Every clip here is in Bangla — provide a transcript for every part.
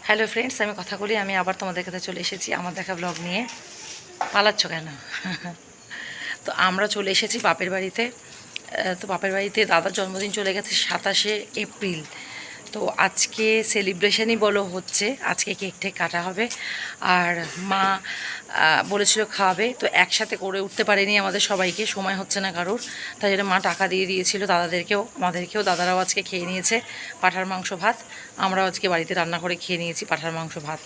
হ্যালো ফ্রেন্ডস, আমি কথা বলি। আমি আবার তোমাদের কাছে চলে এসেছি আমার দেখা ব্লগ নিয়ে। পালাচ্ছ কেন? তো আমরা চলে এসেছি বাপের বাড়িতে। তো বাপের বাড়িতে দাদার জন্মদিন চলে গেছে 27শে এপ্রিল। তো আজকে সেলিব্রেশনই বলো হচ্ছে, আজকে কেক টেক কাটা হবে। আর মা বলেছিল খাওয়াবে, তো একসাথে করে উঠতে পারেনি আমাদের সবাইকে, সময় হচ্ছে না কারোর। তাই জন্য মা টাকা দিয়ে দিয়েছিল দাদাদেরকেও, আমাদেরকেও। দাদারাও আজকে খেয়ে নিয়েছে পাঁঠার মাংস ভাত। আমরাও আজকে বাড়িতে রান্না করে খেয়ে নিয়েছি পাঁঠার মাংস ভাত।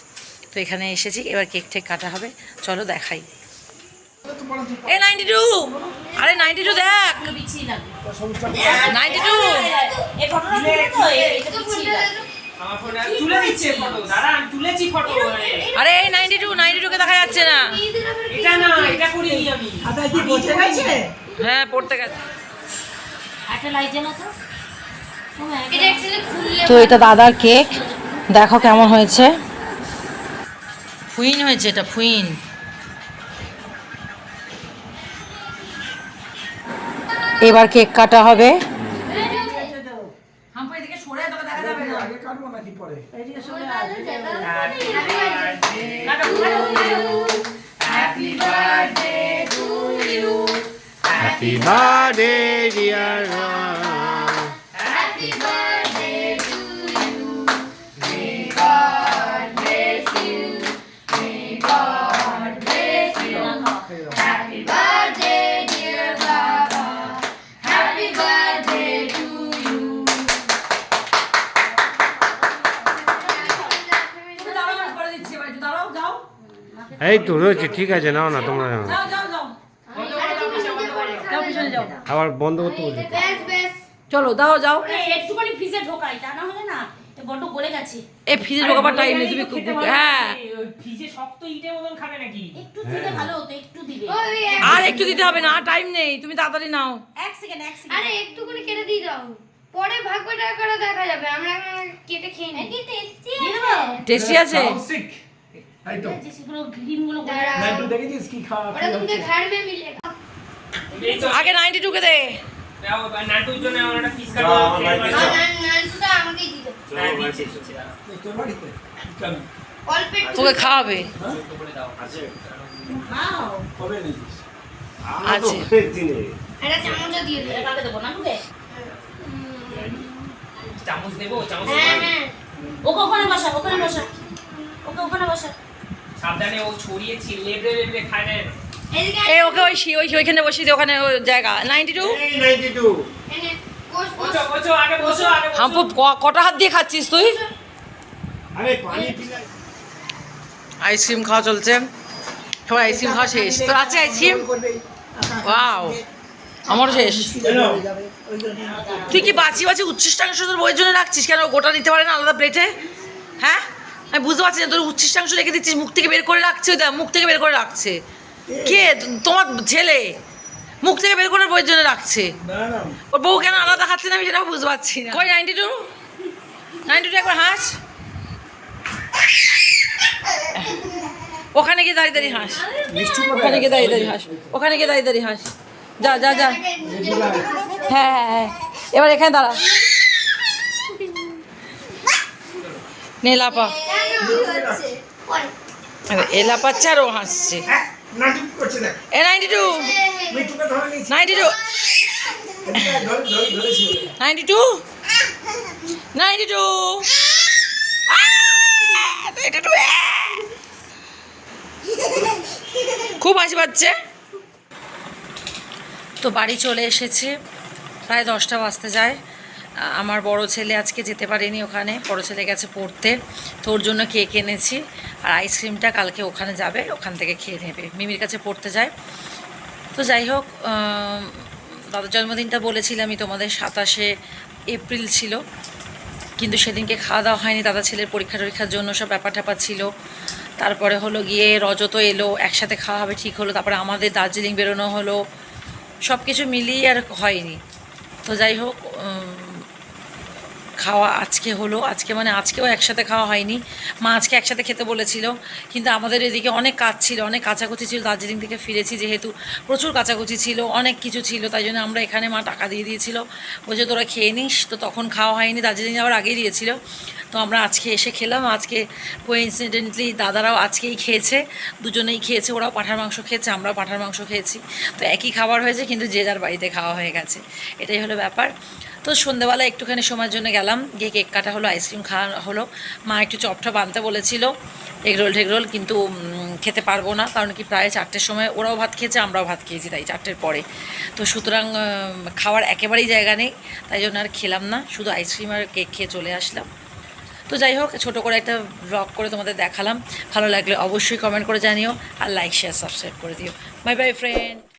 তো এখানে এসেছি, এবার কেক টেক কাটা হবে। চলো দেখাই। এ 92, আরে 92 দেখ, 92। আরে এই 92 কে দেখা যাচ্ছে না। হ্যাঁ, পড়তে গেছে। তো এটা দাদার কেক, দেখো কেমন হয়েছে। ফুইন হয়েছে, এটা ফুইন। এবার কেক কাটা হবে। Happy birthday, dear Ron. Happy birthday to you. May God bless you. May God bless you. Happy birthday, dear Baba. Happy birthday to you. এই তো রয়েছে, ঠিক আছে, নাও না তোমরা নাও। আবার বন্ধ করতে বলছি তো। চলো দাও, যাও। একটুখানি ফ্রিজে ঢোকাই, তা না হলে না বড্ড গলে গেছে। এই ফ্রিজে ঢোকাবার টাইম নেই তুমি। হ্যাঁ, ফ্রিজে শক্ত ইটের মতন খাবে নাকি? একটু দিলে ভালো হতো, একটু দিলে। আর একটু দিতে হবে না, টাইম নেই, তুমি তাড়াতাড়ি নাও। এক সেকেন্ড। আরে একটু করে কেটে দিয়ে দাও, পরে ভাগ করে করে দেখা যাবে। আমরা এখন কেটে খেয়ে নিই। কি টেস্টি আছে। টেস্টি আছে। সেগুলো গ্রিন গুলো দেখেছিস কি খাওয়া? ওটা তোমাকে ঘাড় মে মিলেগা। আগে 92 কে দে। দাও নাটুর জন্য আমার একটা পিস কাটো। নানটা আমাকেই দিতে। তোর বাড়িতে অল্প একটু তোকে খাওয়াবে। নাও। কবে নিছিস? আছে। এটা চামচা দিয়ে দে। এটা কাকে দেবো? নাটুকে? চামচ দেবো? চামচ হ্যাঁ হ্যাঁ। ওকে ওখানে বসা, ওখানে বসা। ওকে ওখানে বসা। সাবধানে, ও ছড়িয়ে লেবড়ে লেবড়ে খায় না। এদিকে এই ওকে ওইখানে বসিয়ে দে, ওখানে ওই জায়গা 92। এই 92। এনে বস বস। বসো বসো, আগে বসো, আগে বসো। হাম্পু কটা হাত দিয়ে খাচ্ছিস তুই? আরে পানি পিলা। আইসক্রিম খাওয়া চলছে, সবাই আইসক্রিম খাওয়া শেষ। তোর আছে আইসক্রিম? ওয়াও, আমারও শেষ। তুই কি বাঁচি বাঁচি উচ্ছিষ্টাংশ তোর বইয়ের জন্য রাখছিস কেন? গোটা দিতে পারে না আলাদা প্লেটে? হ্যাঁ, আমি বুঝতে পারছি না। তোর উচ্ছিষ্টাংশ রেখে দিচ্ছিস, মুখ থেকে বের করে রাখছে। ওই দেখ, মুখ থেকে বের করে রাখছে। কে? তোমার ছেলে মুখ থেকে বের করে বইয়ের জন্য রাখছে। ওর বউ কেন আলাদা খাচ্ছে না আমি সেটাও বুঝতে পারছি না। কই 92 একবার হাস। ওখানে গিয়ে দাঁড়িয়ে দাঁড়িয়ে হাস, ওখানে গিয়ে দাঁড়িয়ে দাঁড়িয়ে হাস, ওখানে গিয়ে দাঁড়িয়ে দাঁড়িয়ে হাস। যা যা যা। হ্যাঁ হ্যাঁ হ্যাঁ, এবার এখানে দাঁড়া। নে লাপা। এলাপাচ্ছে আর ও হাসছে। এ 92 92 92 92 খুব হাসি পাচ্ছে। তো বাড়ি চলে এসেছে, প্রায় 10টা বাজতে যায়। আমার বড় ছেলে আজকে যেতে পারেনি ওখানে, বড় ছেলে গেছে পড়তে। তো ওর জন্য কেক এনেছি, আর আইসক্রিমটা কালকে ওখানে যাবে, ওখান থেকে খেয়ে নেবে। মিমির কাছে পড়তে যায়। তো যাই হোক, দাদার জন্মদিনটা বলেছিলামই তোমাদের 27শে এপ্রিল ছিল, কিন্তু সেদিনকে খাওয়া দাওয়া হয়নি। দাদা ছেলের পরীক্ষার জন্য সব ব্যাপার ট্যাপার ছিল। তারপরে হলো গিয়ে রজত এলো, একসাথে খাওয়া হবে ঠিক হলো। তারপরে আমাদের দার্জিলিং বেরোনো হলো, সব কিছু মিলিয়ে আর হয়নি। তো যাই হোক, খাওয়া আজকে হলো, আজকে মানে আজকেও একসাথে খাওয়া হয়নি। মা আজকে একসাথে খেতে বলেছিল, কিন্তু আমাদের এদিকে অনেক কাজ ছিল, অনেক কাচাকুচি ছিল। দার্জিলিং থেকে ফিরেছি যেহেতু প্রচুর কাচাকুচি ছিল, অনেক কিছু ছিল, তাই জন্য আমরা এখানে মা টাকা দিয়ে দিয়েছিল, বলছে তোরা খেয়ে নিস। তো তখন খাওয়া হয়নি, দার্জিলিং আবার আগেই দিয়েছিল। তো আমরা আজকে এসে খেলাম। আজকে কোইন্সিডেন্টলি দাদারাও আজকেই খেয়েছে, দুজনেই খেয়েছে। ওরাও পাঁঠার মাংস খেয়েছে, আমরাও পাঁঠার মাংস খেয়েছি। তো একই খাবার হয়েছে, কিন্তু যে যার বাড়িতে খাওয়া হয়ে গেছে, এটাই হলো ব্যাপার। তো সন্ধ্যেবেলা একটুখানি সময়ের জন্য গেলাম, গিয়ে কেক কাটা হলো, আইসক্রিম খাওয়া হলো। মা একটু চপটা বানতে বলেছিল, এগরোল ঠেগরোল, কিন্তু খেতে পারবো না, কারণ কি প্রায় 4টের সময় ওরাও ভাত খেয়েছে, আমরাও ভাত খেয়েছি, তাই 4টের পরে। তো সুতরাং খাওয়ার একেবারেই জায়গা নেই, তাই জন্য আর খেলাম না, শুধু আইসক্রিম আর কেক খেয়ে চলে আসলাম। তো যাই হোক, ছোটো করে একটা ব্লগ করে তোমাদের দেখালাম। ভালো লাগলে অবশ্যই কমেন্ট করে জানিও, আর লাইক শেয়ার সাবস্ক্রাইব করে দিও। Bye bye friend.